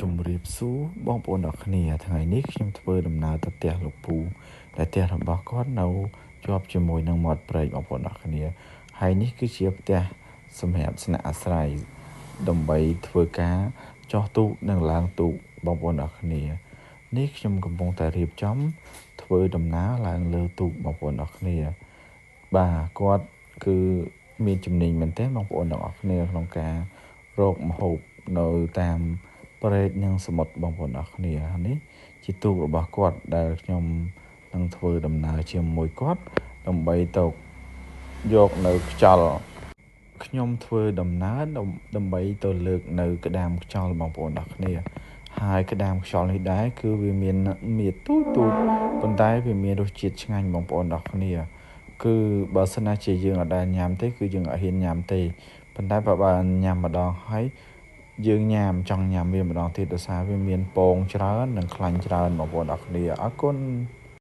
ជំរាបសួរបងប្អូនអរគ្នាថ្ងៃនេះខ្ញុំធ្វើដំណើរទៅផ្ទះលោកពូដែលផ្ទះរបស់គាត់នៅជាប់ជាមួយនឹងមាត់ព្រែកបងប្អូនអរគ្នាហើយនេះគឺជាផ្ទះសម្រាប់ស្នាក់អាស្រ័យដើម្បីធ្វើការចោះទូកនិងឡើងទូកបងប្អូនអរគ្នានេះខ្ញុំកំពុងតែរៀបចំធ្វើដំណើរឡើងលើទូកបងប្អូនអរគ្នាបាទគាត់គឺមានជំនាញមែនទែនបងប្អូនទាំងអស់គ្នាក្នុងការរកម្ហូបនៅតាមព្រែកនិងសមុទ្របងប្អូនអរគ្នានេះជាទូករបស់គាត់ដែលខ្ញុំនឹងធ្វើដំណើរជាមួយគាត់ដើម្បីទៅយកនៅខ្យល់ខ្ញុំធ្វើដំណើរដើម្បីទៅលើកនៅក្តាមខ្យល់បងប្អូនអរគ្នាហើយក្តាមខ្យល់នេះដែរគឺវាមានមាសទូចប៉ុន្តែវាមានរសជាតិឆ្ងាញ់បងប្អូនអរគ្នាគឺបើសិនណាជាយើងអត់ដែលញ៉ាំទេគឺយើងអត់ហ៊ានញ៉ាំទេប៉ុន្តែបើញ៉ាំម្ដងហើយយើងចង់ញ៉ាំវាម្ដងទៀតដោយសារវាមានពងច្រើននិងខ្លាញ់ច្រើនបងប្អូនអរគ្នាអរគុណ